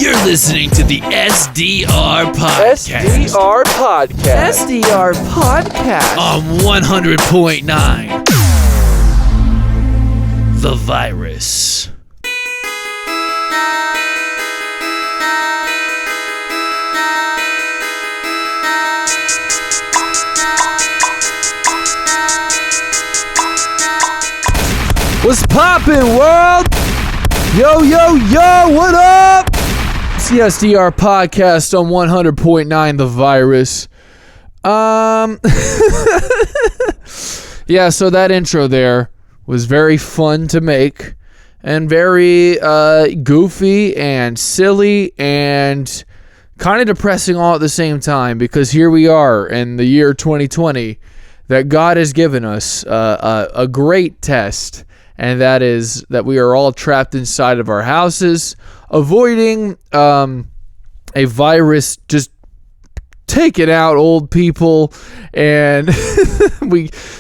You're listening to the SDR Podcast. SDR Podcast. SDR Podcast. On 100.9. The Virus. What's poppin', world? Yo, what up? It's the SDR Podcast on 100.9 The Virus. Yeah, so that intro there was very fun to make and very goofy and silly and kind of depressing all at the same time, because here we are in the year 2020 that God has given us a great test. And that is that we are all trapped inside of our houses, avoiding a virus just taking out old people. And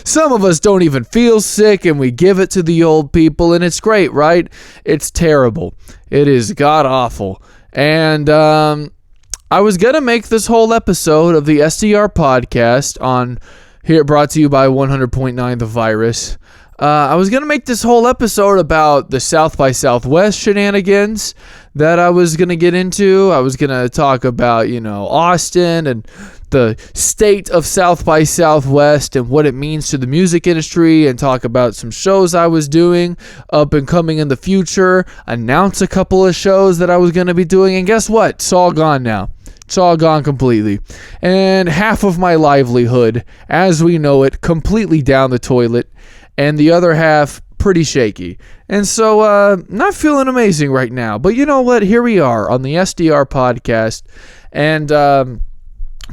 some of us don't even feel sick, and we give it to the old people. And it's great, right? It's terrible. It is god-awful. And I was going to make this whole episode of the SDR Podcast on here, brought to you by 100.9 The Virus. I was going to make this whole episode about the South by Southwest shenanigans that I was going to get into. I was going to talk about, Austin and the state of South by Southwest and what it means to the music industry, and talk about some shows I was doing up and coming in the future, announce a couple of shows that I was going to be doing, and guess what? It's all gone now. It's all gone completely. And half of my livelihood, as we know it, completely down the toilet. And the other half, pretty shaky. And so, not feeling amazing right now. But you know what? Here we are on the SDR Podcast. And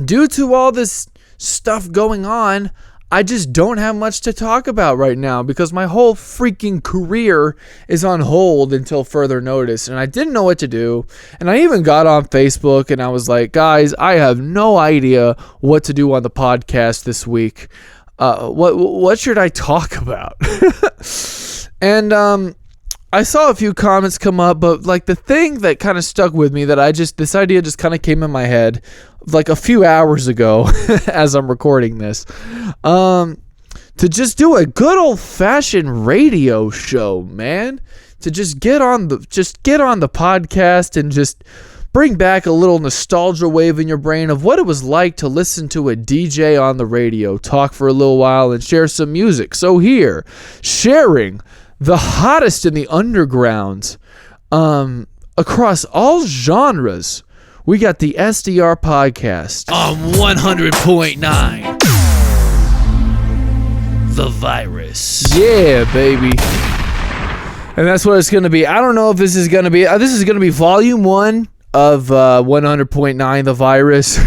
due to all this stuff going on, I just don't have much to talk about right now, because my whole freaking career is on hold until further notice. And I didn't know what to do. And I even got on Facebook and I was like, guys, I have no idea what to do on the podcast this week. What should I talk about? And I saw a few comments come up, but like the thing that kind of stuck with me, that this idea just kind of came in my head like a few hours ago as I'm recording this, to just do a good old fashioned radio show, man. To just get on the podcast and just bring back a little nostalgia wave in your brain of what it was like to listen to a DJ on the radio, talk for a little while, and share some music. So here, sharing the hottest in the underground across all genres, we got the SDR Podcast. On 100.9 The Virus. Yeah, baby. And that's what it's going to be. I don't know if this is going to be... this is going to be Volume 1 of 100.9 The Virus.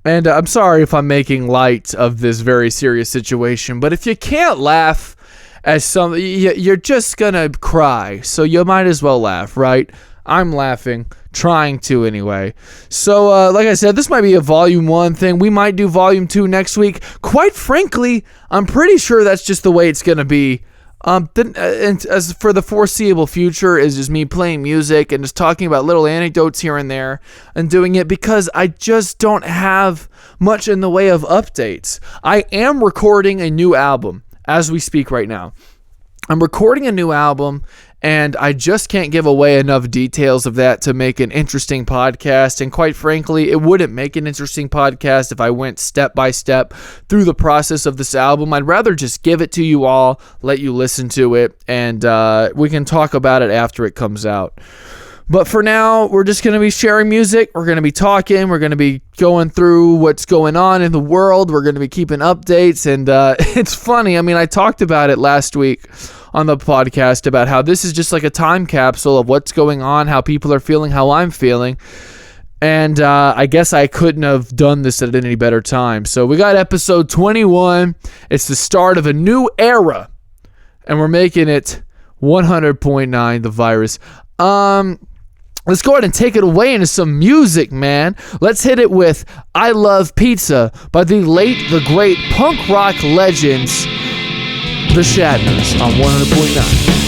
And I'm sorry if I'm making light of this very serious situation, but if you can't laugh at something, you're just gonna cry, so you might as well laugh, right? I'm laughing, trying to anyway. So like I said, this might be a Volume 1 thing. We might do Volume 2 next week. Quite frankly, I'm pretty sure that's just the way it's gonna be. And as for the foreseeable future is just me playing music and just talking about little anecdotes here and there and doing it because I just don't have much in the way of updates. I am recording a new album as we speak right now. I'm recording a new album, and I just can't give away enough details of that to make an interesting podcast. And quite frankly, it wouldn't make an interesting podcast if I went step by step through the process of this album. I'd rather just give it to you all, let you listen to it, and we can talk about it after it comes out. But for now, we're just going to be sharing music. We're going to be talking. We're going to be going through what's going on in the world. We're going to be keeping updates. And it's funny. I mean, I talked about it last week on the podcast about how this is just like a time capsule of what's going on, how people are feeling, how I'm feeling. And I guess I couldn't have done this at any better time. So we got episode 21. It's the start of a new era. And we're making it 100.9 The Virus. Let's go ahead and take it away into some music, man. Let's hit it with I Love Pizza by the late, the great punk rock legends, the Shatners, on 100.9.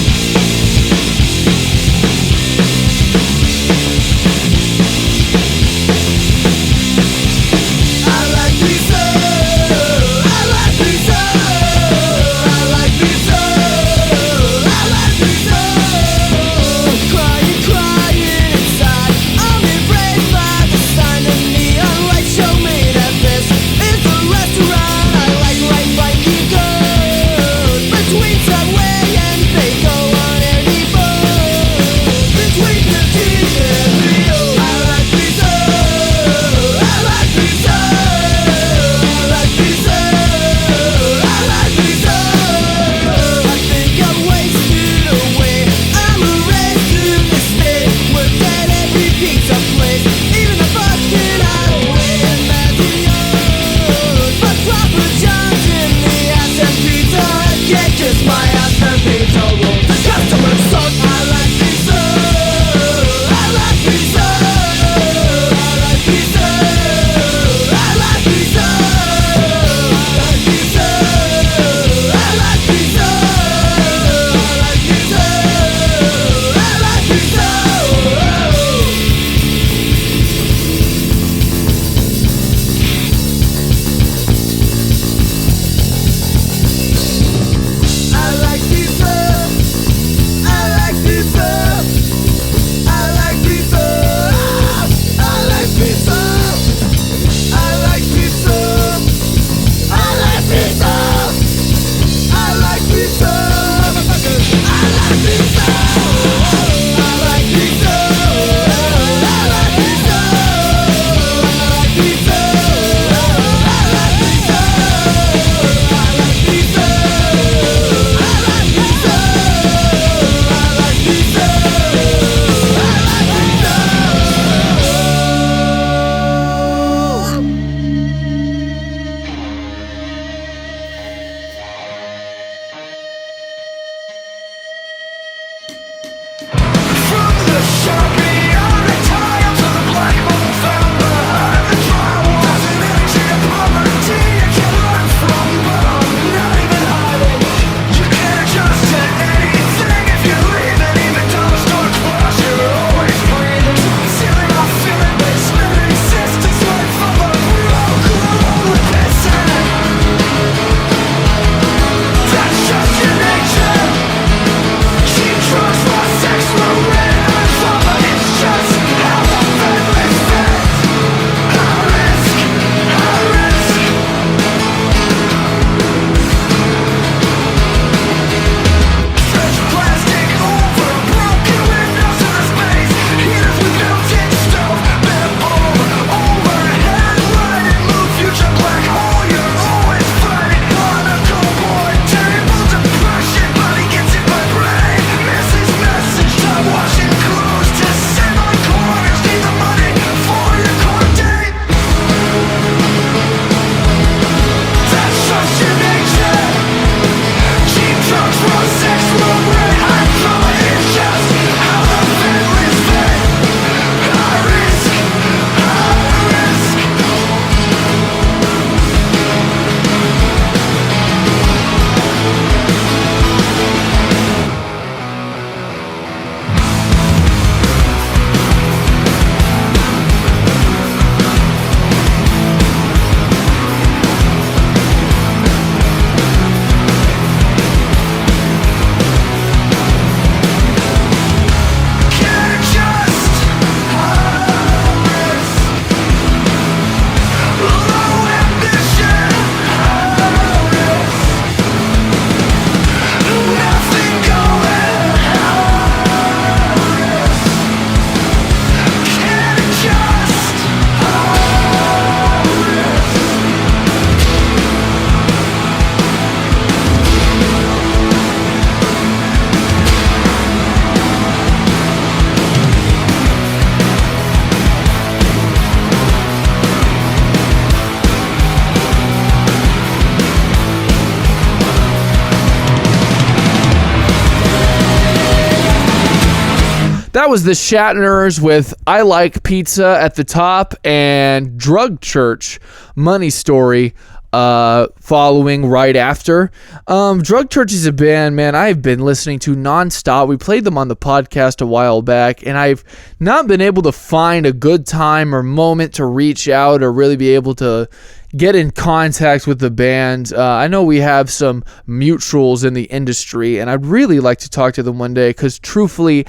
That was the Shatners with I Like Pizza at the top, and Drug Church, Money Story, following right after. Drug Church is a band, man, I've been listening to nonstop. We played them on the podcast a while back, and I've not been able to find a good time or moment to reach out or really be able to get in contact with the band. I know we have some mutuals in the industry, and I'd really like to talk to them one day, because truthfully,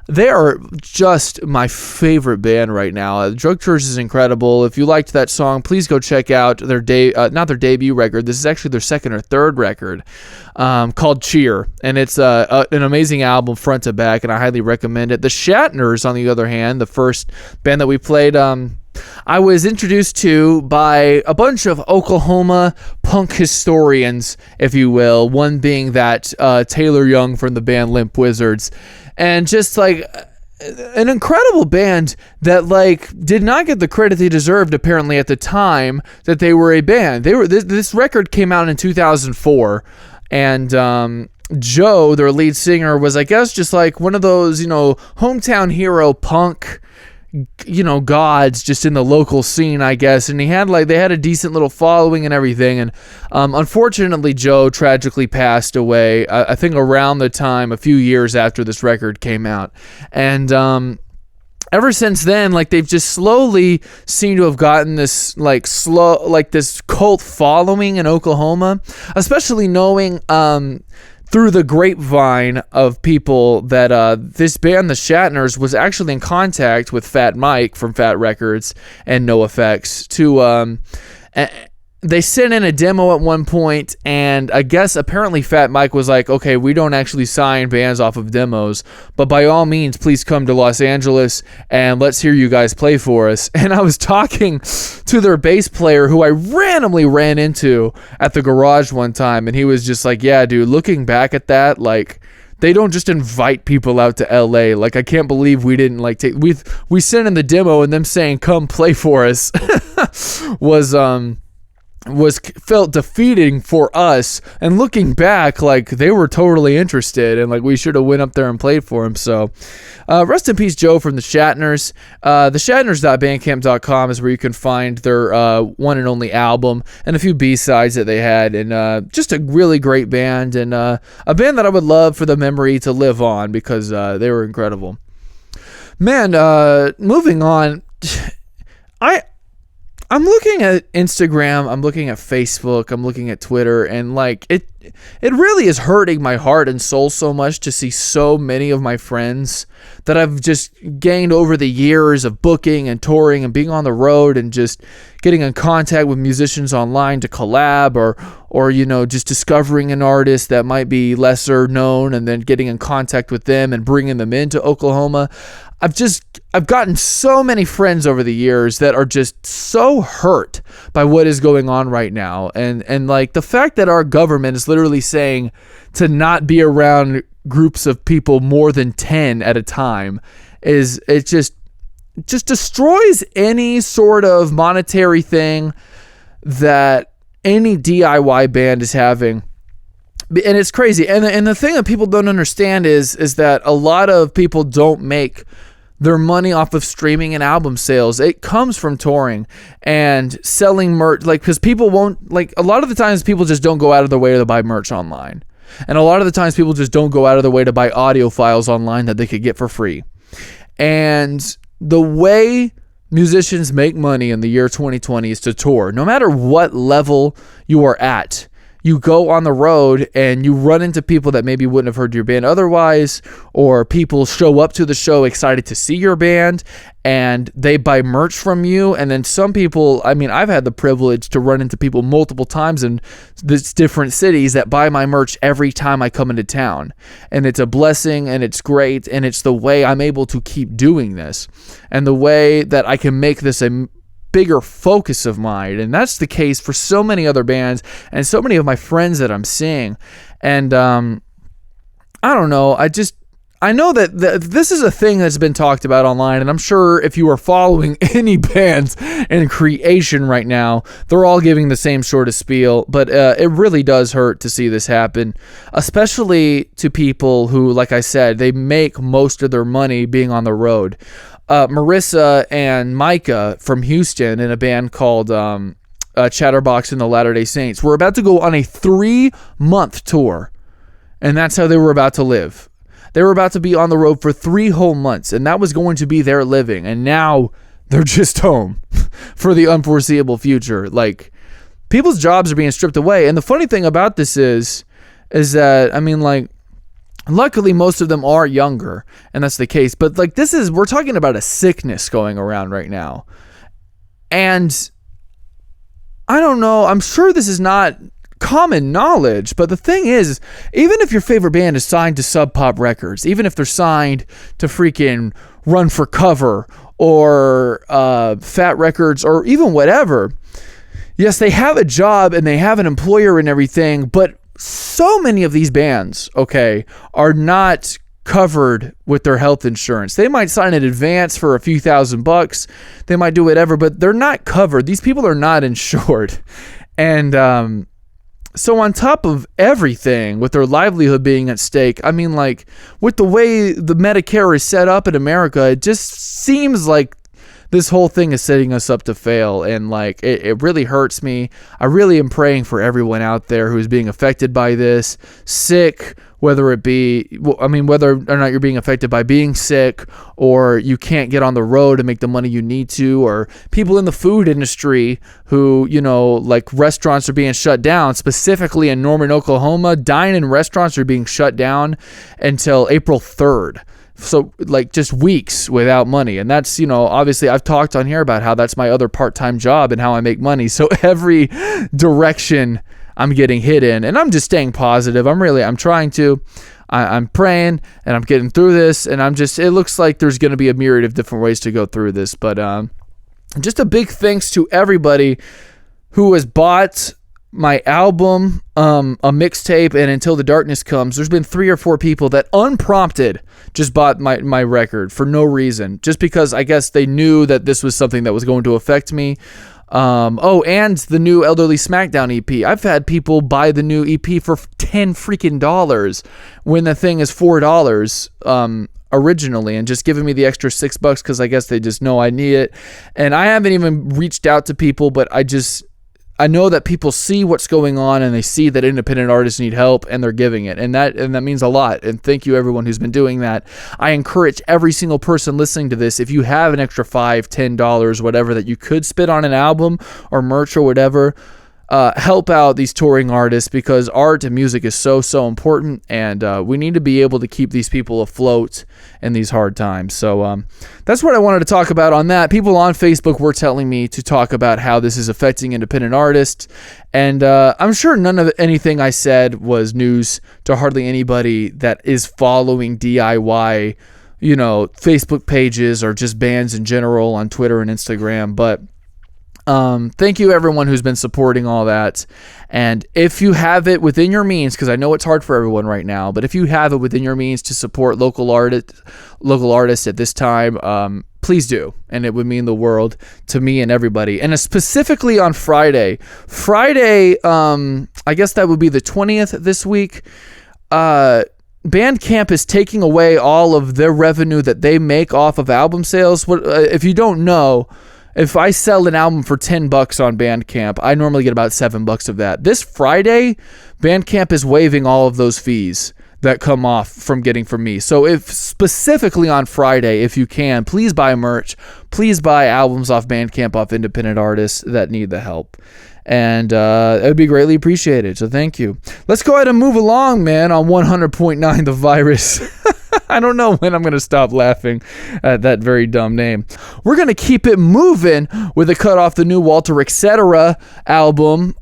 they are just my favorite band right now. Drug Church is incredible. If you liked that song, please go check out their not their debut record. This is actually their second or third record, called Cheer, and it's an amazing album front to back, and I highly recommend it. The Shatners, on the other hand, the first band that we played, I was introduced to by a bunch of Oklahoma punk historians, if you will, one being that Taylor Young from the band Limp Wizurdz. And just like an incredible band that like did not get the credit they deserved apparently at the time that they were a band. They were this record came out in 2004, and Joe, their lead singer, was, I guess, just like one of those, hometown hero punk, gods just in the local scene, I guess. And they had a decent little following and everything. And unfortunately, Joe tragically passed away, I think around the time, a few years after this record came out. And ever since then, they've just slowly seemed to have gotten this this cult following in Oklahoma, especially knowing through the grapevine of people that this band, the Shatners, was actually in contact with Fat Mike from Fat Records and NoFX they sent in a demo at one point, and I guess apparently Fat Mike was like, okay, we don't actually sign bands off of demos, but by all means, please come to Los Angeles and let's hear you guys play for us. And I was talking to their bass player, who I randomly ran into at the garage one time, and he was just like, yeah, dude, looking back at that, like, they don't just invite people out to LA. Like, I can't believe we didn't like take, we sent in the demo, and them saying, come play for us felt defeating for us. And looking back, like, they were totally interested, and like, we should have went up there and played for him. So rest in peace, Joe, from the Shatners. The Shatners.bandcamp.com is where you can find their one and only album and a few B-sides that they had, and just a really great band, and a band that I would love for the memory to live on, because they were incredible. Man, moving on, I'm looking at Instagram, I'm looking at Facebook, I'm looking at Twitter, and like, it really is hurting my heart and soul so much to see so many of my friends that I've just gained over the years of booking and touring and being on the road and just getting in contact with musicians online to collab, or you know, just discovering an artist that might be lesser known and then getting in contact with them and bringing them into Oklahoma. I've gotten so many friends over the years that are just so hurt by what is going on right now. And like, the fact that our government is literally saying to not be around groups of people more than 10 at a time it just destroys any sort of monetary thing that any DIY band is having. And it's crazy. And the thing that people don't understand is that a lot of people don't make their money off of streaming and album sales. It comes from touring and selling merch, like, because people won't, like, a lot of the times people just don't go out of their way to buy merch online. And a lot of the times people just don't go out of their way to buy audio files online that they could get for free. And the way musicians make money in the year 2020 is to tour. No matter what level you are at, you go on the road and you run into people that maybe wouldn't have heard your band otherwise, or people show up to the show excited to see your band and they buy merch from you. And then some people, I mean, I've had the privilege to run into people multiple times in these different cities that buy my merch every time I come into town. And it's a blessing, and it's great, and it's the way I'm able to keep doing this, and the way that I can make this a bigger focus of mine. And that's the case for so many other bands and so many of my friends that I'm seeing. And I don't know, I know that this is a thing that's been talked about online, and I'm sure if you are following any bands in creation right now, they're all giving the same sort of spiel. But it really does hurt to see this happen, especially to people who, like I said, they make most of their money being on the road. Marissa and Micah from Houston in a band called Chatterbox and the Latter-day Saints were about to go on a 3-month tour, and that's how they were about to live. They were about to be on the road for 3 whole months, and that was going to be their living, and now they're just home for the unforeseeable future. Like, people's jobs are being stripped away, and the funny thing about this is that, I mean, like, luckily, most of them are younger, and that's the case. But like, we're talking about a sickness going around right now. And I don't know, I'm sure this is not common knowledge, but the thing is, even if your favorite band is signed to Sub Pop Records, even if they're signed to freaking Run for Cover or Fat Records or even whatever, yes, they have a job and they have an employer and everything, but so many of these bands, okay, are not covered with their health insurance. They might sign in advance for a few $1,000. They might do whatever, but they're not covered. These people are not insured. And so on top of everything, with their livelihood being at stake, I mean, like, with the way the Medicare is set up in America, it just seems like this whole thing is setting us up to fail, and like, it really hurts me. I really am praying for everyone out there who's being affected by this, sick, whether it be, whether or not you're being affected by being sick, or you can't get on the road and make the money you need to, or people in the food industry who, you know, like, restaurants are being shut down, specifically in Norman, Oklahoma. Dine-in restaurants are being shut down until April 3rd. So like just weeks without money. And that's, obviously I've talked on here about how that's my other part-time job and how I make money. So every direction I'm getting hit in, and I'm just staying positive. I'm trying to. I'm praying and I'm getting through this, and it looks like there's going to be a myriad of different ways to go through this. But just a big thanks to everybody who has bought my album, a mixtape, and Until the Darkness Comes. There's been 3 or 4 people that unprompted just bought my record for no reason, just because I guess they knew that this was something that was going to affect me. And the new Elderly Smackdown EP. I've had people buy the new EP for $10 freaking dollars when the thing is $4 originally, and just giving me the extra $6 because I guess they just know I need it. And I haven't even reached out to people, but I know that people see what's going on, and they see that independent artists need help, and they're giving it, and that means a lot. And thank you everyone who's been doing that. I encourage every single person listening to this, if you have an extra $5, $10, whatever that you could spit on an album or merch or whatever, help out these touring artists, because art and music is so important, and we need to be able to keep these people afloat in these hard times. So that's what I wanted to talk about on that. People on Facebook were telling me to talk about how this is affecting independent artists, and I'm sure none of anything I said was news to hardly anybody that is following DIY, Facebook pages or just bands in general on Twitter and Instagram. But thank you everyone who's been supporting all that. And if you have it within your means, because I know it's hard for everyone right now, but if you have it within your means to support local artists at this time, please do. And it would mean the world to me and everybody. And specifically on Friday, I guess that would be the 20th this week. Bandcamp is taking away all of their revenue that they make off of album sales. If you don't know, if I sell an album for $10 on Bandcamp, I normally get about $7 of that. This Friday, Bandcamp is waiving all of those fees that come off from getting from me. So if specifically on Friday, if you can, please buy merch. Please buy albums off Bandcamp, off independent artists that need the help. And it would be greatly appreciated. So thank you. Let's go ahead and move along, man, on 100.9 The Virus. I don't know when I'm going to stop laughing at that very dumb name. We're going to keep it moving with a cut off the new Walter Etc. album.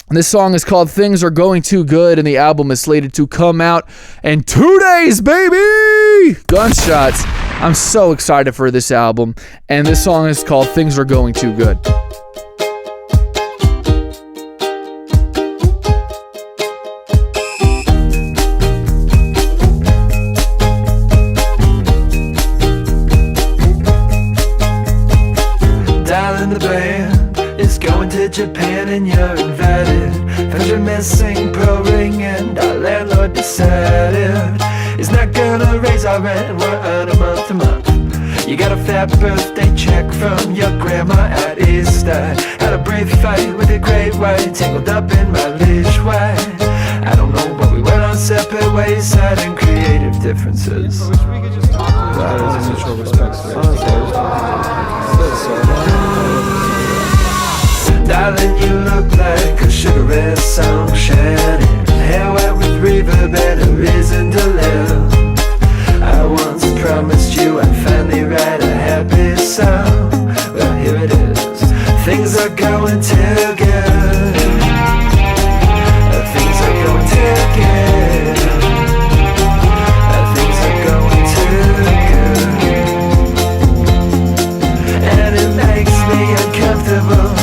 This song is called Things Are Going Too Good, and the album is slated to come out in 2 days, baby! Gunshots. I'm so excited for this album, and this song is called Things Are Going Too Good. Japan and you're invited. Found your missing pro ring and our landlord decided he's not gonna raise our rent. We're on a month to month. You got a fat birthday check from your grandma at Easter. Had a brief fight with a great white tangled up in my leash white. I don't know, but we went on separate ways, citing creative differences. I wish we could just talk about it. Mutual respect. Darling, you look like a sugary song shining. Hair wet with reverb and a reason to live. I once promised you I'd finally write a happy song. Well, here it is. Things are going too good. Things are going too good. Things are going too good. And it makes me uncomfortable.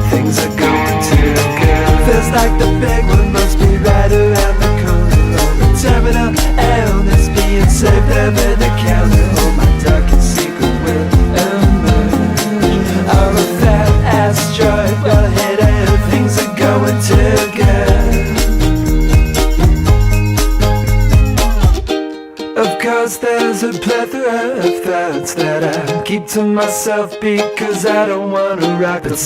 Things are going too good. Feels like the big one must be right around the corner. On the terminal illness being saved over the counter. Oh, my darkest secret will emerge. All of that asteroid will hit it. Things are going too good. Of course there's a plethora of thoughts that I keep to myself because I don't want to rock the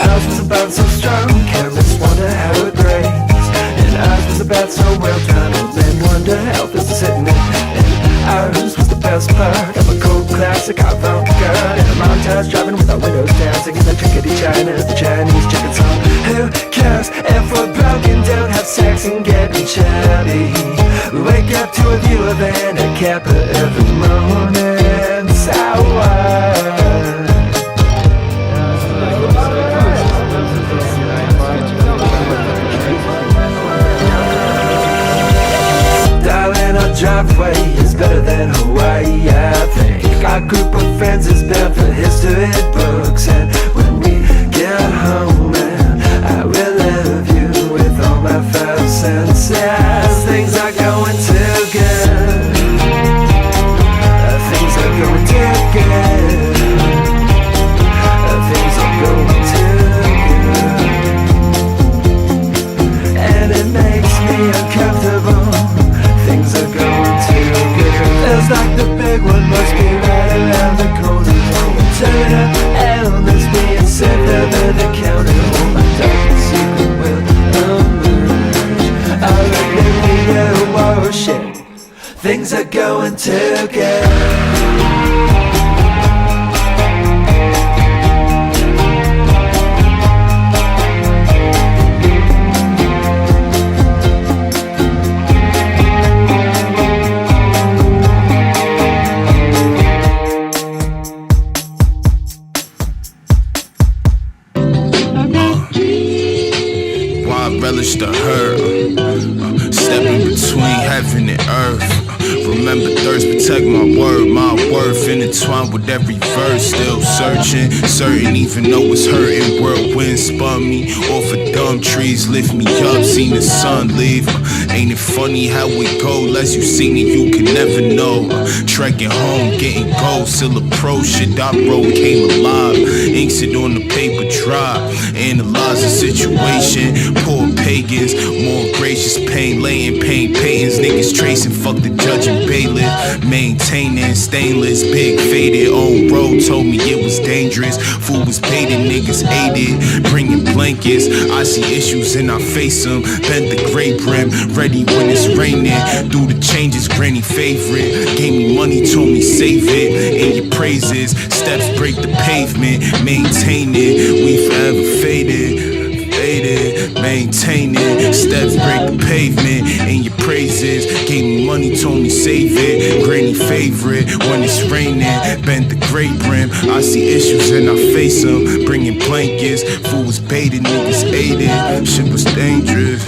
ours was about so strong, careless, wonder how it breaks. And ours was about so well done, old man wonder how this is hitting it. And ours was the best part of a cold classic avant-garde. And a montage driving with our windows down, singing the chickadee China, the Chinese chicken song. Who cares if we're broken down? have sex and getting chubby. We wake up to a view of Anna Kappa every morning. Sour. Darling, our driveway is better than Hawaii, I think. Our group of friends is built for history books. And when we get home, man, I will love you with all my five senses. Things are going too good. Things are going too good. Things are going too good. And it makes me uncomfortable. Things are going too good. Feels like the big one must be right around the corner. Turn up, and there's being served over the counter. Oh, my darkest secret will emerge. Oh, shit. Things are going too good. To her, stepping between heaven and earth. Remember thirst, protect my worth, intertwined with every verse. Still searching, certain, even though it's hurting. Whirlwind spun me off of dumb trees, lift me up, seen the sun leave. Ain't it funny how it go? Less you seen it, you can never know. Trekking home, getting gold, still a pro. Shit I wrote came alive. Inks it on the paper dry. Analyze the situation. Poor pagans, more gracious pain, laying pain patents. Niggas tracing, fuck the judge and bailiff. Maintaining stainless, big faded. On road told me it was dangerous. Food was baited, niggas ate it. Bringing blankets, I see issues and I face them. Bend the gray brim, ready when it's raining. Do the changes, granny favorite. Gave me money, told me save it. In your praises, steps break the pavement. Maintain it, we forever faded. Maintain it, steps break the pavement. In your praises, gave me money, told me save it. Granny favorite, when it's raining, bent the great brim. I see issues and I face them. Bringing blankets, food was baited, niggas ate it. Shit was dangerous.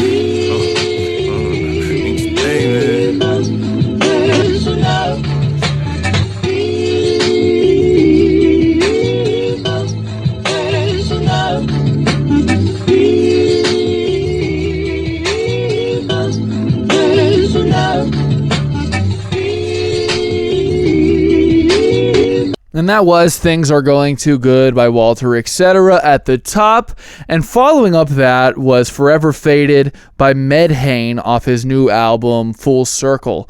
And that was Things Are Going Too Good by Walter, etc. at the top. And following up that was Forever Faded by Medhane off his new album, Full Circle.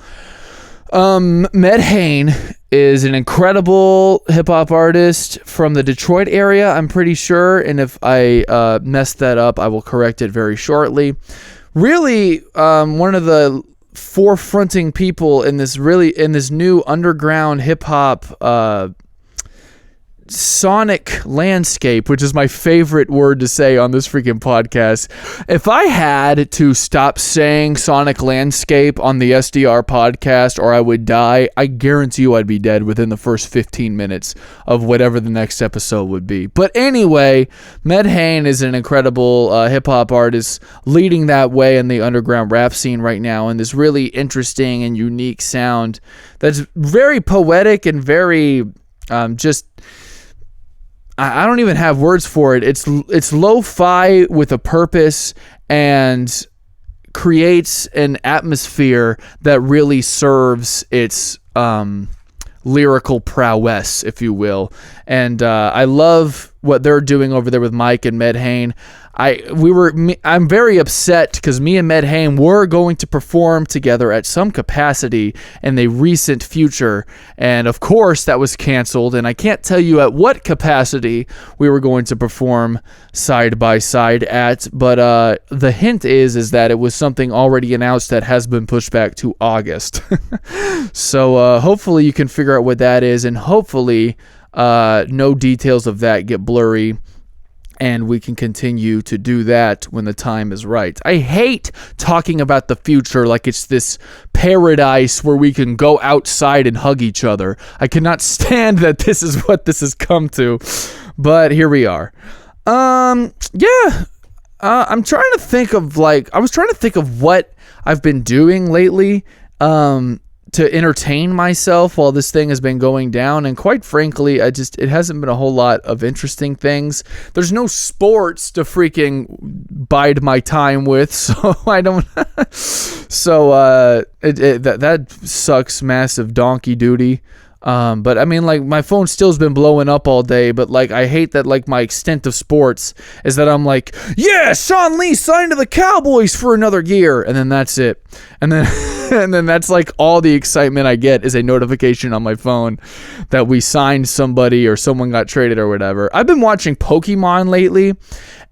Medhane is an incredible hip-hop artist from the Detroit area, I'm pretty sure. And if I messed that up, I will correct it very shortly. Really, one of the forefronting people in this new underground hip-hop sonic landscape, which is my favorite word to say on this freaking podcast. If I had to stop saying sonic landscape on the SDR podcast or I would die, I guarantee you I'd be dead within the first 15 minutes of whatever the next episode would be. But anyway, Medhane is an incredible hip-hop artist leading that way in the underground rap scene right now, and this really interesting and unique sound that's very poetic and very I don't even have words for it. It's lo-fi with a purpose and creates an atmosphere that really serves its lyrical prowess, if you will. And I love what they're doing over there with Mike and Medhane. I'm very upset because me and Medhane were going to perform together at some capacity in the recent future, and of course that was canceled, and I can't tell you at what capacity we were going to perform side by side at, but the hint is that it was something already announced that has been pushed back to August. So hopefully you can figure out what that is, and hopefully no details of that get blurry. And we can continue to do that when the time is right. I hate talking about the future like it's this paradise where we can go outside and hug each other. I cannot stand that this is what this has come to. But here we are. I'm trying to think of I was trying to think of what I've been doing lately to entertain myself while this thing has been going down, and quite frankly, it hasn't been a whole lot of interesting things. There's no sports to freaking bide my time with, so I don't. That sucks, massive donkey duty. But I mean, like, my phone still's been blowing up all day, but like, I hate that, like, my extent of sports is that I'm like, yeah, Sean Lee signed to the Cowboys for another year, and then that's it. And then and then that's like all the excitement I get is a notification on my phone that we signed somebody or someone got traded or whatever. I've been watching Pokemon lately,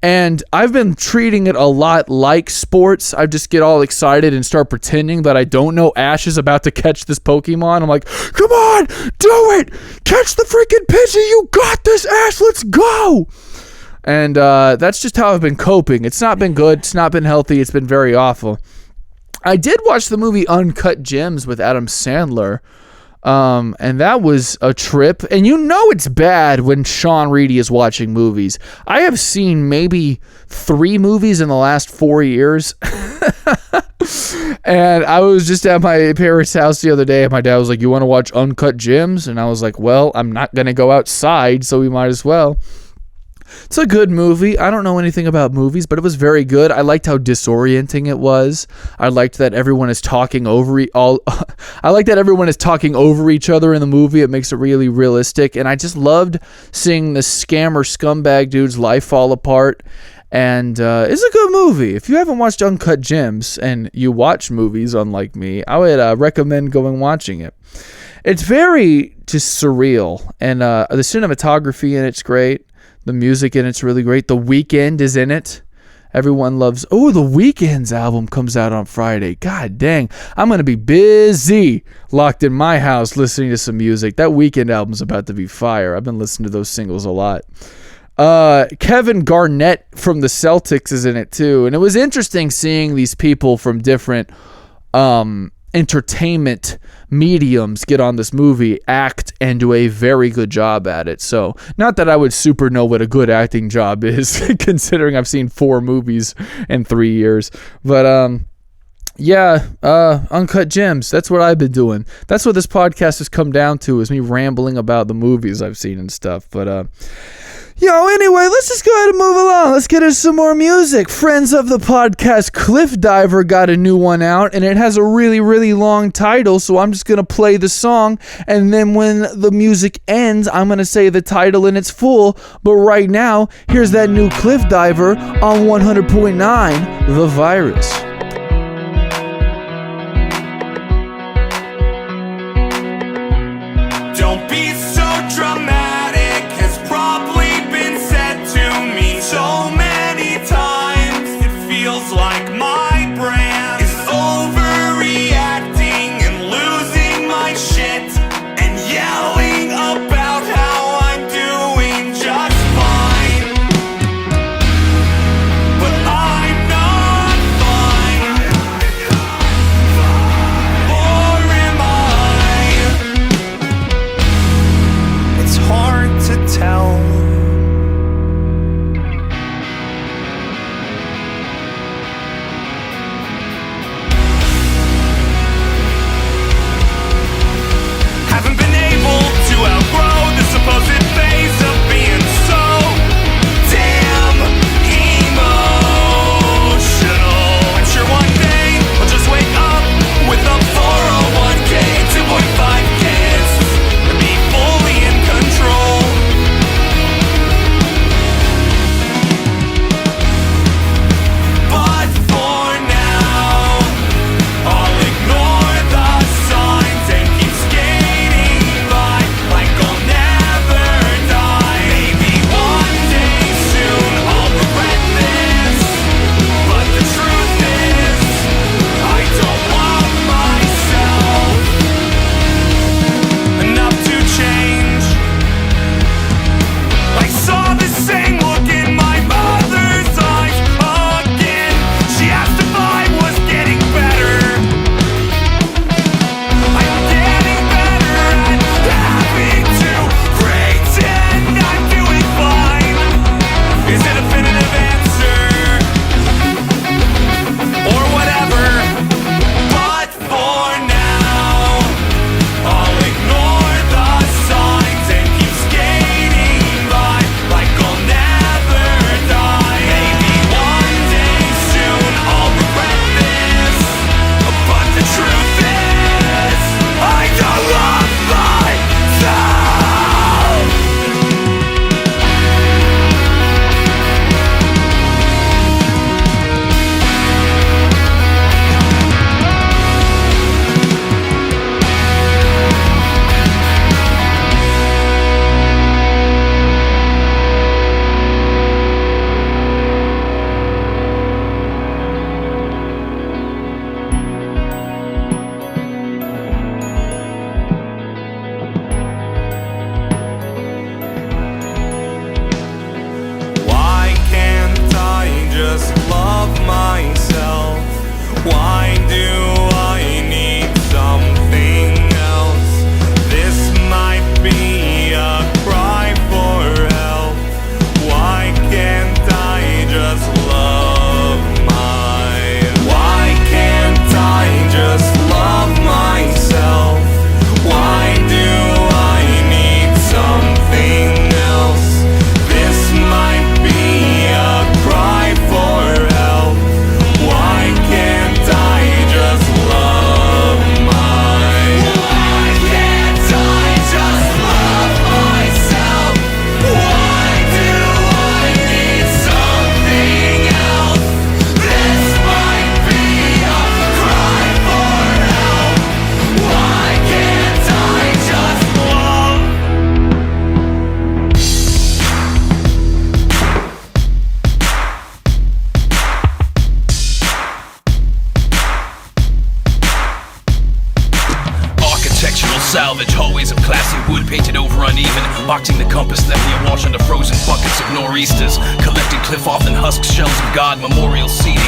and I've been treating it a lot like sports. I just get all excited and start pretending that I don't know Ash is about to catch this Pokemon. I'm like, come on, do it! Catch the freaking Pidgey! You got this, Ash! Let's go! And that's just how I've been coping. It's not been good. It's not been healthy. It's been very awful. I did watch the movie Uncut Gems with Adam Sandler. And that was a trip. And you know it's bad when Sean Reedy is watching movies. I have seen maybe 3 movies in the last 4 years. And I was just at my parents' house the other day, and my dad was like, you want to watch Uncut Gems? And I was like, well, I'm not going to go outside, so we might as well. It's a good movie. I don't know anything about movies, but it was very good. I liked how disorienting it was. I liked that everyone is talking over I like that everyone is talking over each other in the movie. It makes it really realistic, and I just loved seeing the scammer scumbag dude's life fall apart. And it's a good movie. If you haven't watched Uncut Gems and you watch movies unlike me, I would recommend going watching it. It's very just surreal, and the cinematography in it's great. The music in it's really great. The Weeknd is in it. Everyone loves... Oh, the Weeknd's album comes out on Friday. God dang. I'm going to be busy locked in my house listening to some music. That Weeknd album's about to be fire. I've been listening to those singles a lot. Kevin Garnett from the Celtics is in it too. And it was interesting seeing these people from different entertainment mediums get on this movie, act, and do a very good job at it. So, not that I would super know what a good acting job is, considering I've seen 4 movies in 3 years. But, Uncut Gems, that's what I've been doing. That's what this podcast has come down to, is me rambling about the movies I've seen and stuff. But, anyway, let's just go ahead and move along. Let's get into some more music. Friends of the podcast, Cliffdiver, got a new one out, and it has a really, really long title, so I'm just going to play the song, and then when the music ends, I'm going to say the title in its full. But right now, here's that new Cliffdiver on 100.9 The Virus. Don't be so dramatic, has probably been said to me so many times. It feels like my brand is overreacting and losing my shit and yelling about how I'm doing just fine. But I'm not fine. love myself. Why do I need something else? This might be a cry for help. Why can't I just love Why can't I just love myself? Why do I need something else? This might be a cry for help. Why can't I just love Why can't I just love myself? Why do I need something else? This might be a cry for help. Why can't I just love? Architectural salvage, hallways of classy wood painted over uneven. Boxing the compass left me awash under frozen buckets of nor'easters. Collected cliff off and husk shells of God memorial seating.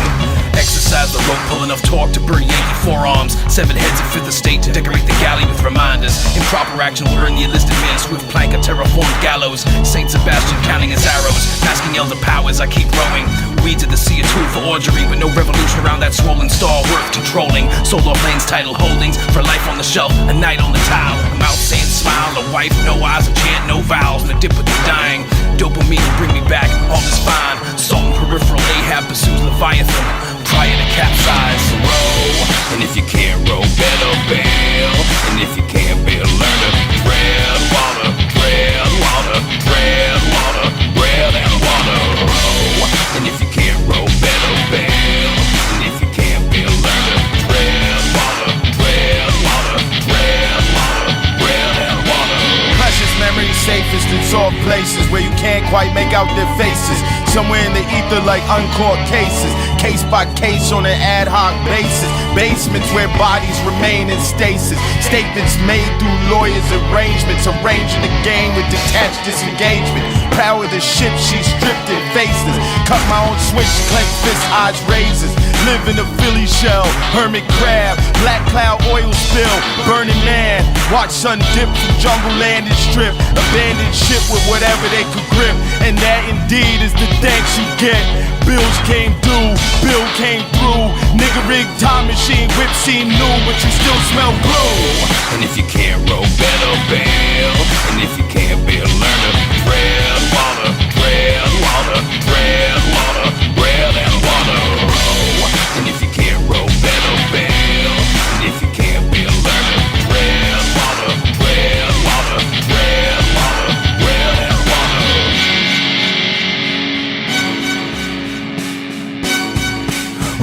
Exercise the rope, pull enough torque to burn Yankee forearms. Seven heads of Fifth Estate to decorate the galley with reminders. Improper action will earn the enlisted man swift plank a terraformed gallows. Saint Sebastian counting his arrows, masking elder powers. I keep rowing. Weeds of the sea, a tool for orgery, but no revolution around that swollen star worth controlling. Sold off lanes, title holdings for life on the shelf, a night on the tile. A mouth saying smile, a wife, no eyes, a chant, no vowels, and a dip with the dying. Dopamine to bring me back, all is fine. Salt and peripheral, Ahab pursues Leviathan. Prior to capsize, row. And if you can't row, better bail. And if you can't bail, learn to tread water, tread water, tread water, bread and water. Row. And if you can't row, better bail. And if you can't bail, learn to tread water, tread water, tread water, bread and water. Precious memories safest in soft places where you can't quite make out their faces. Somewhere in the ether like uncaught cases, case by case on an ad hoc basis. Basements where bodies remain in stasis. Statements made through lawyers' arrangements, arranging the game with detached disengagement. Power the ship, she stripped in faces. Cut my own switch, clench fist, odds raises. Live in a Philly shell, hermit crab, black cloud oil spill, burning man. Watch sun dip from jungle land and strip. Abandoned ship with whatever they could grip. And that indeed is the thanks you get. Bills came due, bill came through. Nigga rigged time machine, whip seem new, but you still smell glue. And if you can't row, better bail. And if you can't bail, learn to tread water, tread water, tread water, bread and water. Row. And if you can't row, better bail. And if you can't bail, learn to tread water, tread water, tread water, bread and water.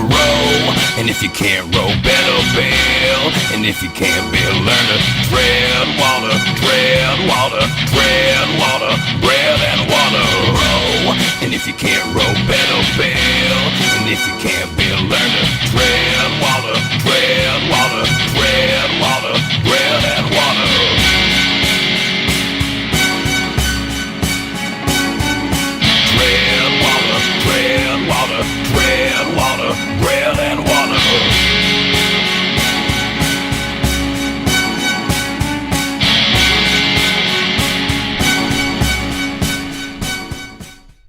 Row. And if you can't row, better bail. And if you can't bail, learn to tread water, tread water, tread water, bread and water. Row. And if you can't row, better bail. And if you can't bail, learn to tread water, tread water, tread water, bread and water. Tread water, tread water, tread water, bread and water.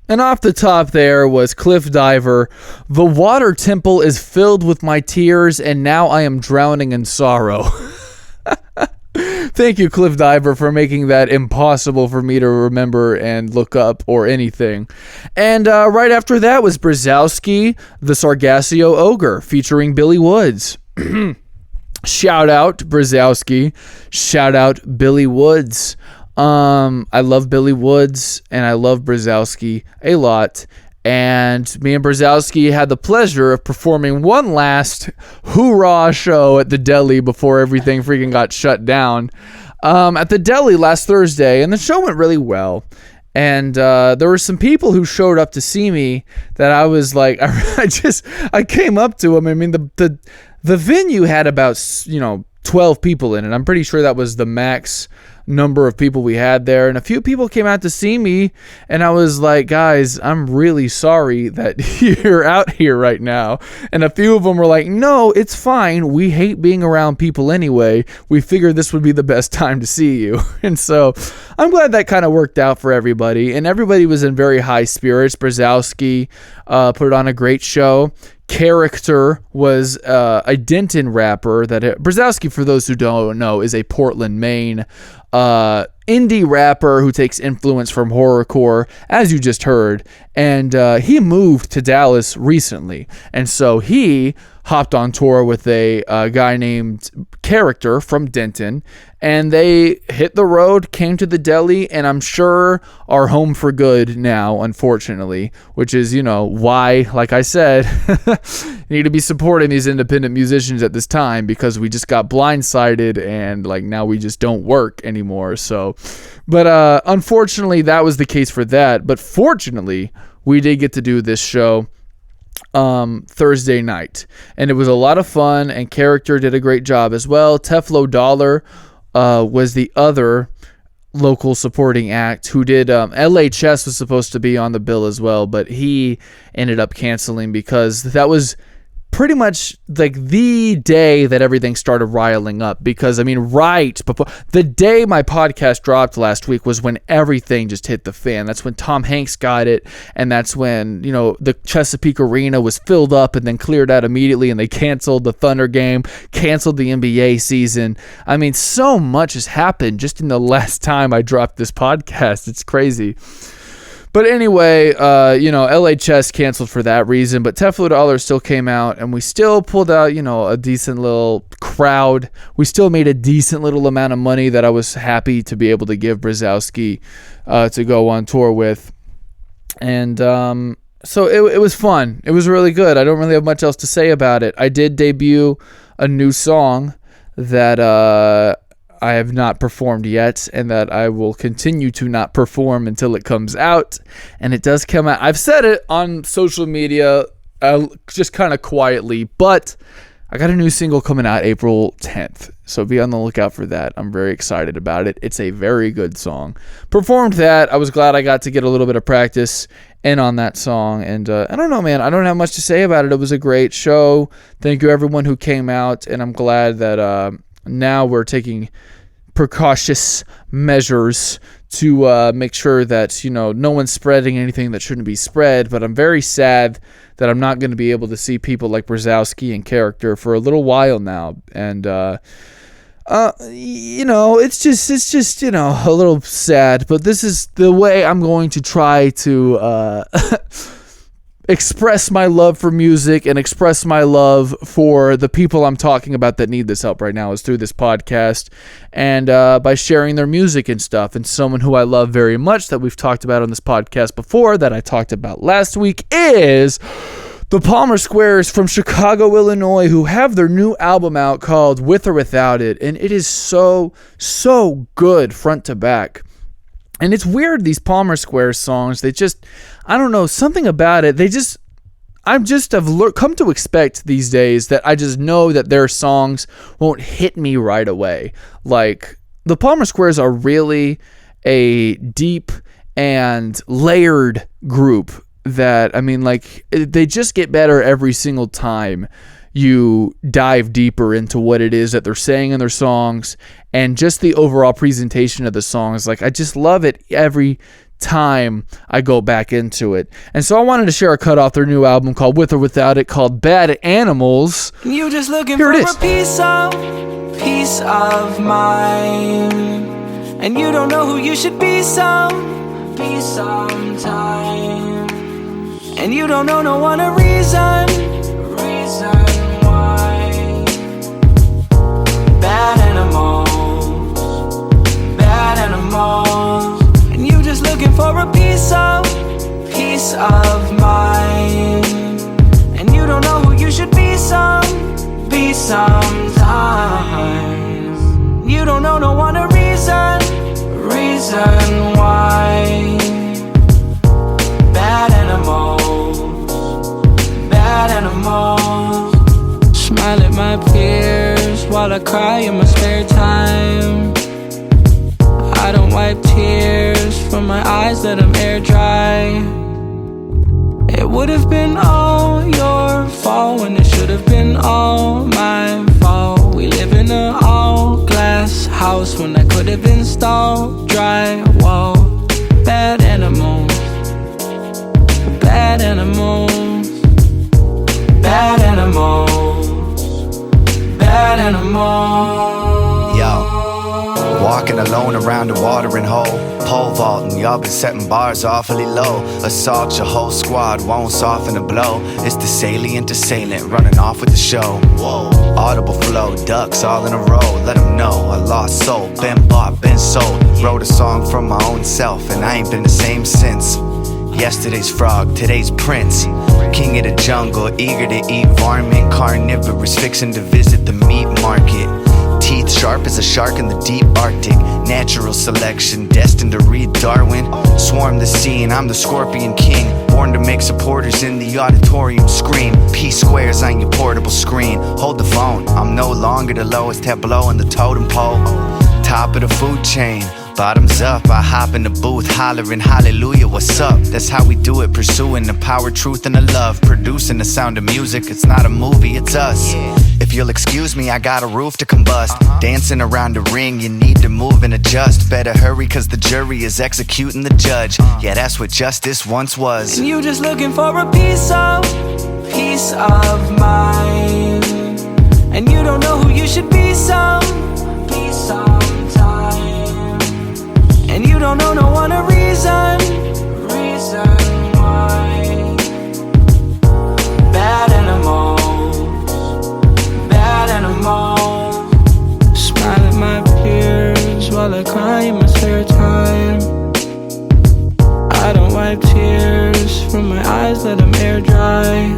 And off the top there was Cliffdiver. The water temple is filled with my tears, and now I am drowning in sorrow. Thank you, Cliffdiver, for making that impossible for me to remember and look up or anything. And right after that was BRZOWSKI, the Sargasso Ogre, featuring Billy Woods. Shout out BRZOWSKI. Shout out Billy Woods. I love Billy Woods and I love BRZOWSKI a lot. And me and BRZOWSKI had the pleasure of performing one last hoorah show at the Deli before everything freaking got shut down. At the Deli last Thursday, and the show went really well. And there were some people who showed up to see me that I was like, I came up to them. I mean, the venue had about 12 people in it. I'm pretty sure that was the max number of people we had there, and a few people came out to see me, and I was like, guys, I'm really sorry that you're out here right now. And a few of them were like, no, it's fine, we hate being around people anyway, we figured this would be the best time to see you. And so I'm glad that kind of worked out for everybody, and everybody was in very high spirits. BRZOWSKI put on a great show. Character was a Denton rapper. BRZOWSKI, for those who don't know, is a Portland, Maine indie rapper who takes influence from horrorcore, as you just heard, and he moved to Dallas recently, and so he hopped on tour with a guy named Character from Denton, and they hit the road, came to the Deli, and I'm sure are home for good now, unfortunately, which is, why, like I said, you need to be supporting these independent musicians at this time, because we just got blindsided and now we just don't work anymore. So, but unfortunately that was the case for that, but fortunately we did get to do this show Thursday night, and it was a lot of fun, and Character did a great job as well. Teflo Dollar was the other local supporting act who did LHS was supposed to be on the bill as well, but he ended up canceling because that was pretty much the day that everything started riling up, because right before the day my podcast dropped last week was when everything just hit the fan. That's when Tom Hanks got it, and that's when the Chesapeake Arena was filled up and then cleared out immediately, and they canceled the Thunder game, canceled the NBA season. So much has happened just in the last time I dropped this podcast. It's crazy. But anyway, LHS canceled for that reason, but Teflo Dollar still came out, and we still pulled out, a decent little crowd. We still made a decent little amount of money that I was happy to be able to give BRZOWSKI to go on tour with. And so it was fun. It was really good. I don't really have much else to say about it. I did debut a new song that I have not performed yet, and that I will continue to not perform until it comes out. And it does come out. I've said it on social media just kind of quietly, but I got a new single coming out April 10th, so be on the lookout for that. I'm very excited about it. It's a very good song. Performed that. I was glad I got to get a little bit of practice in on that song, and I don't know, man. I don't have much to say about it. It was a great show. Thank you everyone who came out, and I'm glad that now we're taking precautious measures to make sure that no one's spreading anything that shouldn't be spread. But I'm very sad that I'm not going to be able to see people like BRZOWSKI and Character for a little while now, and it's just a little sad. But this is the way I'm going to try to express my love for music and express my love for the people I'm talking about that need this help right now, is through this podcast, and by sharing their music and stuff. And someone who I love very much that we've talked about on this podcast before, that I talked about last week, is the Palmer Squares from Chicago, Illinois, who have their new album out called With or Without It, and it is so good front to back. And it's weird, these Palmer Squares songs, they just, I don't know, something about it, I've come to expect these days that I just know that their songs won't hit me right away. Like, the Palmer Squares are really a deep and layered group that, they just get better every single time you dive deeper into what it is that they're saying in their songs, and just the overall presentation of the songs. I just love it every time I go back into it. And so I wanted to share a cut off their new album called With or Without It, called Bad Animals. You just looking Here for it is. a piece of mine, and you don't know who you should be sometime, and you don't know no one a reason why. Bad animals, and you just looking for a piece of mine, and you don't know who you should be sometimes. You don't know no one a reason why. Bad animals, smile at my peers while I cry in my spare time. wipe tears from my eyes, let them air dry. It would have been all your fault when it should have been all my fault. We live in an all glass house when I could have installed drywall. Bad animals, bad animals, bad animals, bad animals. Yo, walking alone around a watering hole, pole vaulting, y'all been setting bars awfully low. Assault your whole squad, won't soften the blow. It's the salient assailant, running off with the show. Whoa, audible flow, ducks all in a row. Let them know, a lost soul, been bought, been sold. Wrote a song from my own self, and I ain't been the same since. Yesterday's frog, today's prince. King of the jungle, eager to eat varmint. Carnivorous, fixing to visit the meat market. Teeth sharp as a shark in the deep Arctic. Natural selection, destined to read Darwin. Swarm the scene, I'm the Scorpion King. Born to make supporters in the auditorium scream. P squares on your portable screen. Hold the phone, I'm no longer the lowest tableau in the totem pole. Top of the food chain, bottoms up, I hop in the booth hollering hallelujah, what's up? That's how we do it, pursuing the power, truth, and the love. Producing the sound of music, it's not a movie, it's us. If you'll excuse me, I got a roof to combust. Dancing around the ring, you need to move and adjust. Better hurry, cause the jury is executing the judge. Yeah, that's what justice once was. And you just looking for a piece of mind. And you don't know who you should be sometime. And you don't know no one a reason why. Bad animals, bad animals. Smile at my peers while I cry in my spare time. I don't wipe tears from my eyes, let them air dry.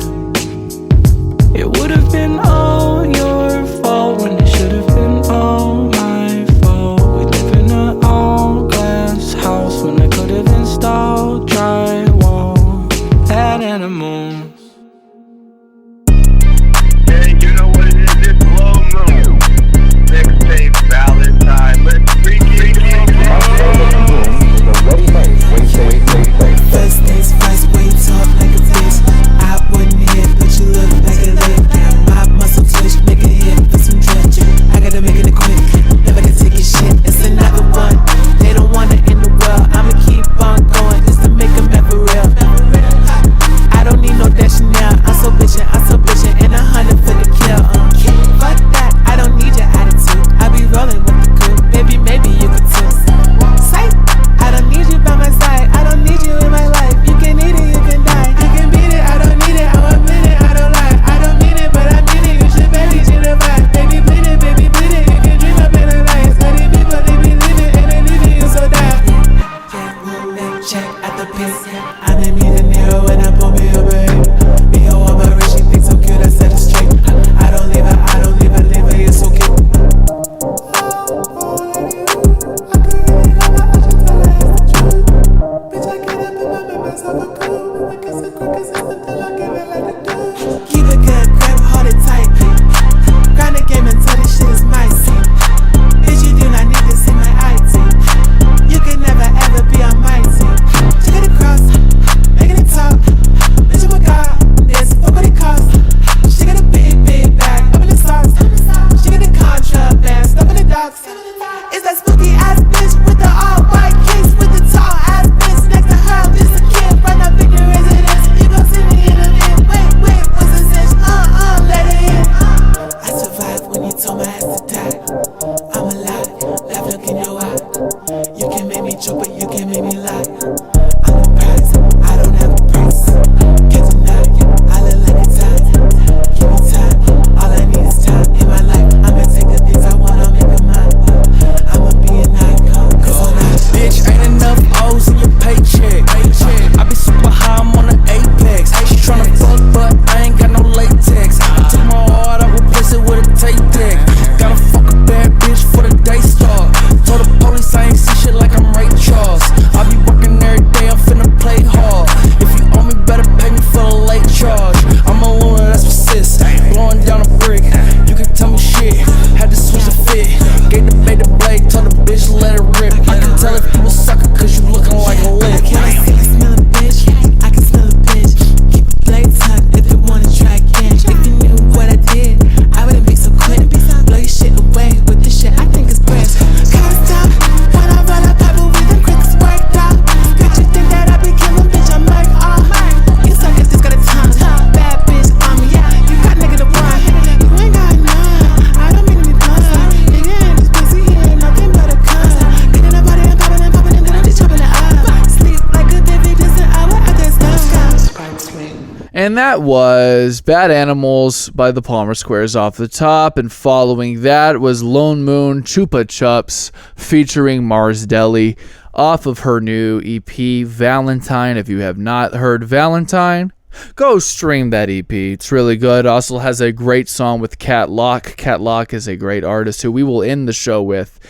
And that was Bad Animals by the Palmer Squares off the top. And following that was Lonemoon, Chupa Chaps, featuring Mars Deli, off of her new EP, Valentine. If you have not heard Valentine, go stream that EP. It's really good. Also has a great song with Cat Lock. Cat Lock is a great artist who we will end the show with.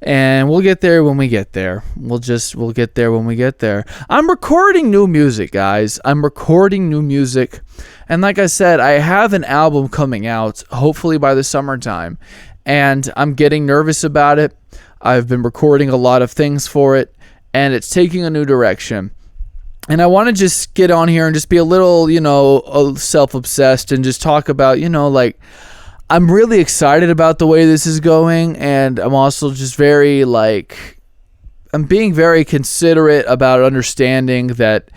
And we'll get there when we get there. We'll get there when we get there. I'm recording new music, guys. I'm recording new music. And like I said, I have an album coming out, hopefully by the summertime. And I'm getting nervous about it. I've been recording a lot of things for it. And it's taking a new direction. And I want to just get on here and just be a little, self-obsessed and just talk about, I'm really excited about the way this is going, and I'm also just I'm being very considerate about understanding that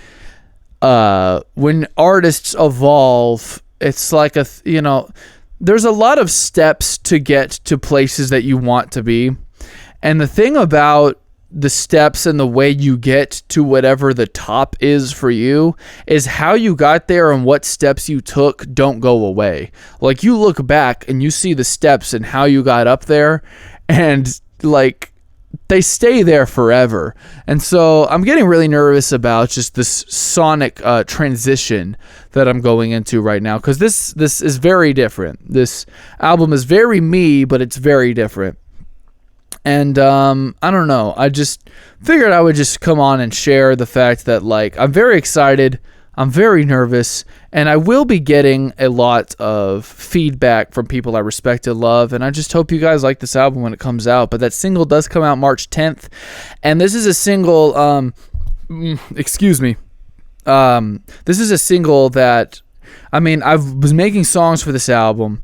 when artists evolve, it's like there's a lot of steps to get to places that you want to be. And the thing about the steps and the way you get to whatever the top is for you is how you got there, and what steps you took don't go away. Like, you look back and you see the steps and how you got up there, and they stay there forever. And so I'm getting really nervous about just this sonic transition that I'm going into right now, because this is very different. This album is very me, but it's very different. And I don't know. I just figured I would just come on and share the fact that I'm very excited, I'm very nervous, and I will be getting a lot of feedback from people I respect and love. And I just hope you guys like this album when it comes out. But that single does come out March 10th, and this is a single. Excuse me. This is a single that, I was making songs for this album.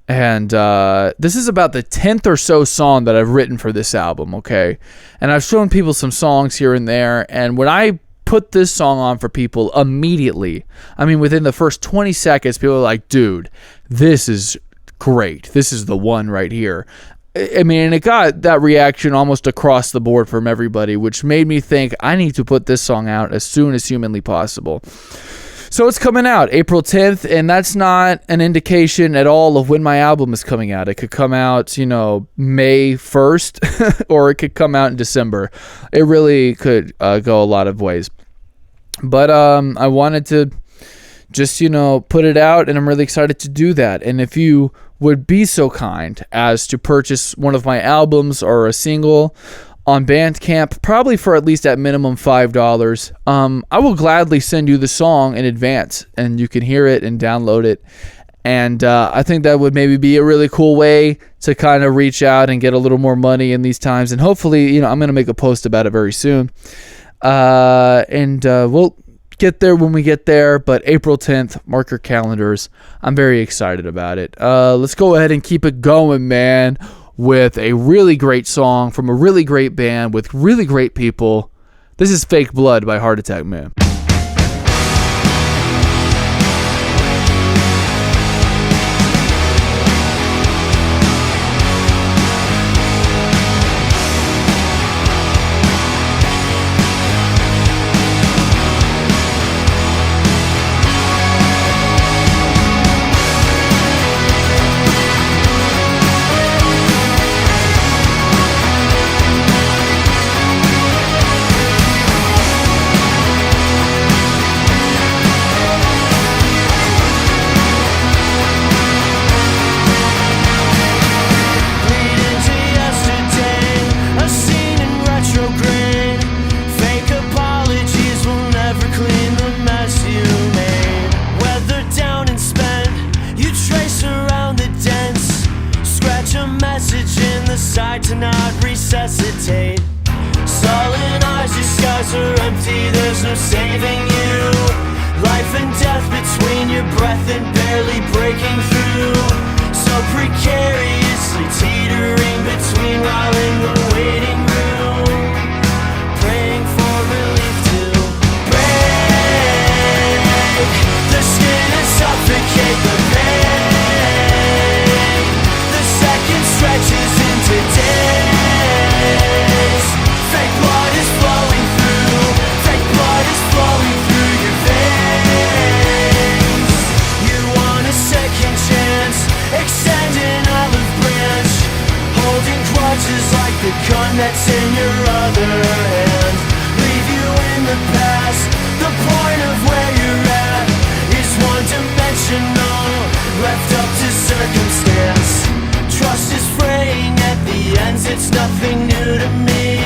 And this is about the 10th or so song that I've written for this album, okay? And I've shown people some songs here and there, and when I put this song on for people immediately, within the first 20 seconds, people are like, dude, this is great. This is the one right here. And it got that reaction almost across the board from everybody, which made me think I need to put this song out as soon as humanly possible. So it's coming out April 10th, and that's not an indication at all of when my album is coming out. It could come out, May 1st, or it could come out in December. It really could go a lot of ways. But I wanted to just, put it out, and I'm really excited to do that. And if you would be so kind as to purchase one of my albums or a single on Bandcamp, probably for at least at minimum $5, I will gladly send you the song in advance, and you can hear it and download it. And I think that would maybe be a really cool way to kind of reach out and get a little more money in these times. And hopefully, I'm going to make a post about it very soon. And we'll get there when we get there. But April 10th, mark your calendars. I'm very excited about it. Let's go ahead and keep it going, man, with a really great song from a really great band with really great people. This is Fake Blood by Heart Attack Man. Fake blood is flowing through your veins. that's in your other hand. Leave you in the past. The point of where you're at is one-dimensional, left up to circumstance. Trust is fraying at the ends, it's nothing new to me.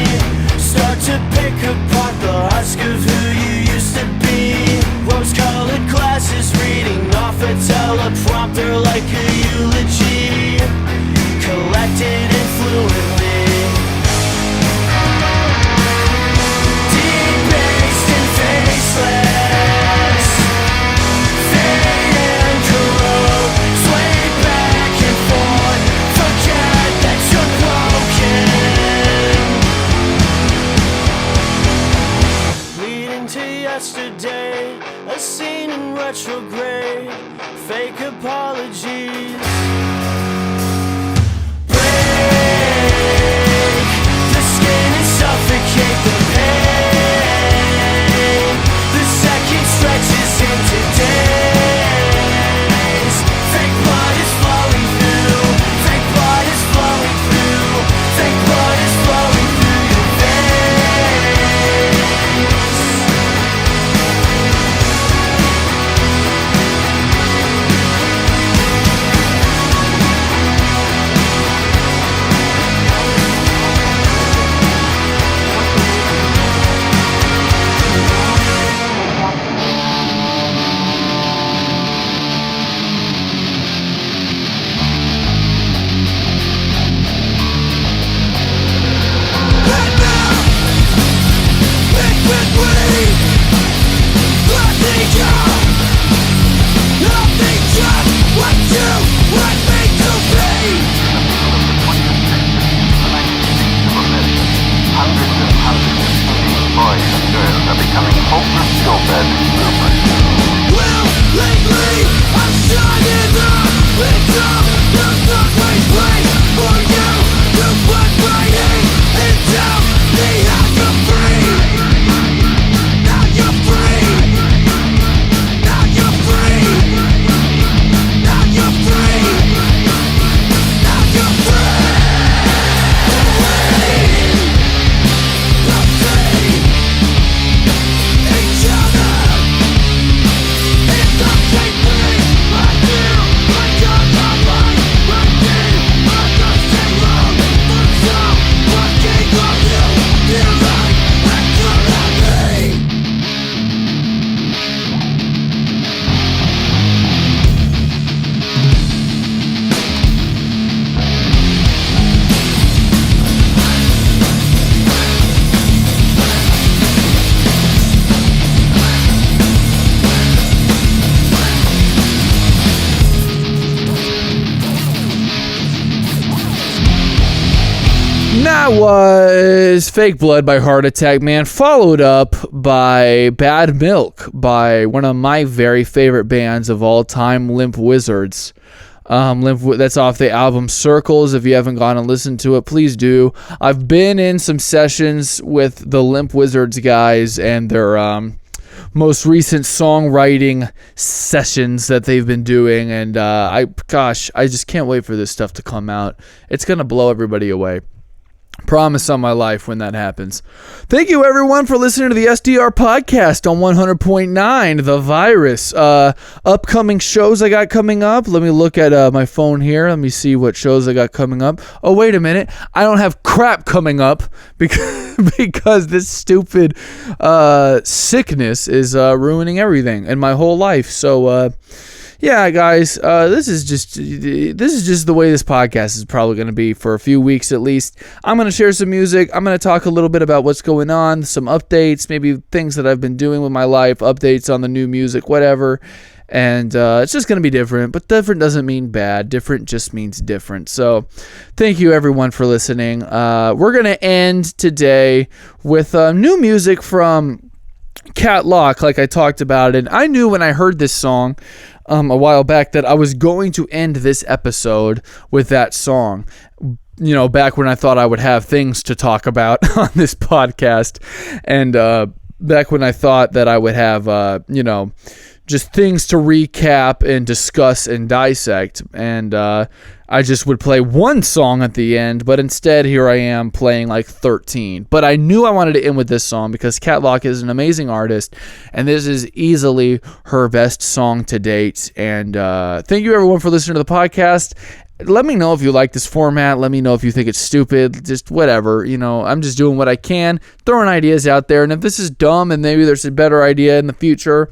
Start to pick apart the husk of who you used to be. Rose-colored glasses reading off a teleprompter like a eulogy, collected influently. Debased and faceless, fade and corrode, sway back and forth, forget that you're broken. Leading to yesterday, a scene in retrograde, fake apologies. Break the skin and suffocate the pain. The second stretches into days. Fake blood is flowing through. Fake blood is flowing through. Fake blood is flowing through your veins. That was Fake Blood by Heart Attack, man, followed up by Bad Milk by one of my very favorite bands of all time, Limp Wizurdz. That's off the album Circles. If you haven't gone and listened to it, please do. I've been in some sessions with the Limp Wizurdz guys and their most recent songwriting sessions that they've been doing, and I just can't wait for this stuff to come out. It's gonna blow everybody away. Promise on my life when that happens. Thank you everyone for listening to the SDR Podcast on 100.9 The Virus. Upcoming shows I got coming up. Let me look at my phone here. Let me see what shows I got coming up. Oh, wait a minute. I don't have crap coming up because this stupid sickness is ruining everything in my whole life. So yeah, guys, this is just the way this podcast is probably going to be for a few weeks at least. I'm going to share some music. I'm going to talk a little bit about what's going on, some updates, maybe things that I've been doing with my life, updates on the new music, whatever. And it's just going to be different, but different doesn't mean bad. Different just means different. So thank you, everyone, for listening. We're going to end today with new music from Cat Lock, like I talked about. And I knew when I heard this song a while back that I was going to end this episode with that song. You know, back when I thought I would have things to talk about on this podcast, and back when I thought that I would have, just things to recap and discuss and dissect. And I just would play one song at the end, but instead here I am playing like 13. But I knew I wanted to end with this song because Cat Lock is an amazing artist, and this is easily her best song to date. And thank you everyone for listening to the podcast. Let me know if you like this format. Let me know if you think it's stupid. Just whatever. I'm just doing what I can, throwing ideas out there. And if this is dumb and maybe there's a better idea in the future,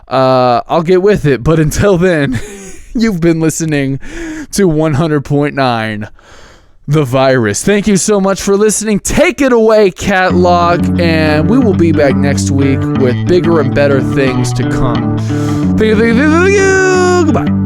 I'll get with it. But until then, you've been listening to 100.9 The Virus. Thank you so much for listening. Take it away, Cat Lock. And we will be back next week with bigger and better things to come. Thank you. Goodbye.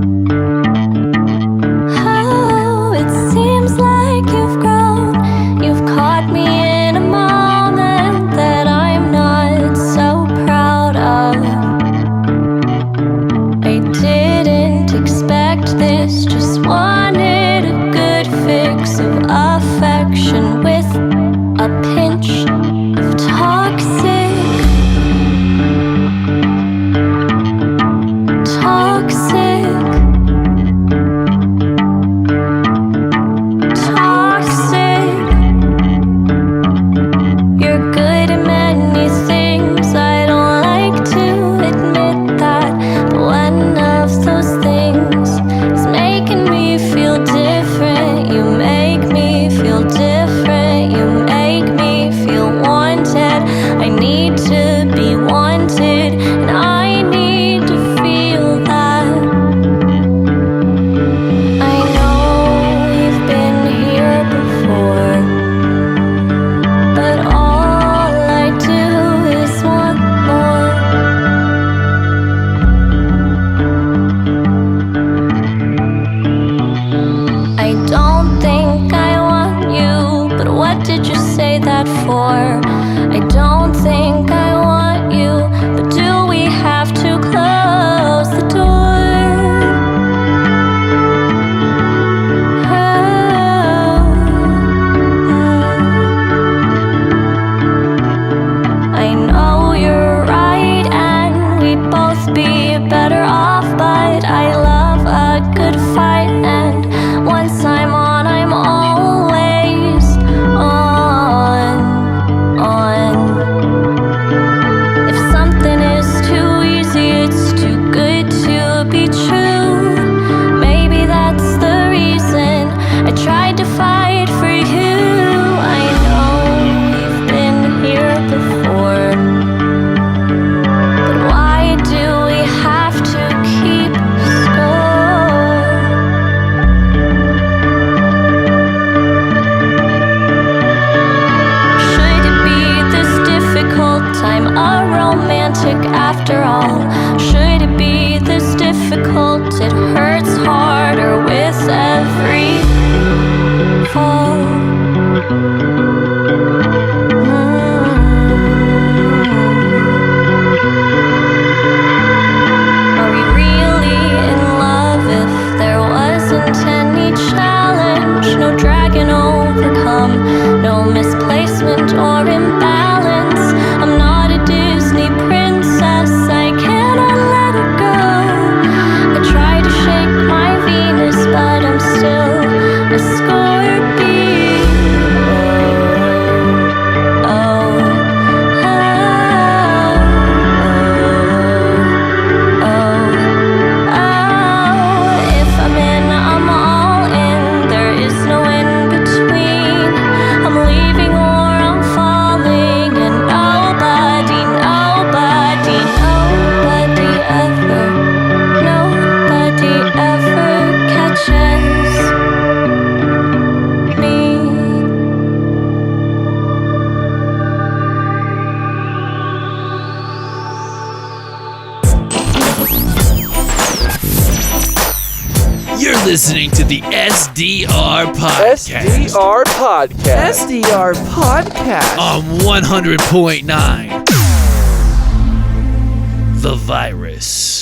Listening to the SDR Podcast. SDR Podcast. SDR Podcast. On 100.9 The Virus.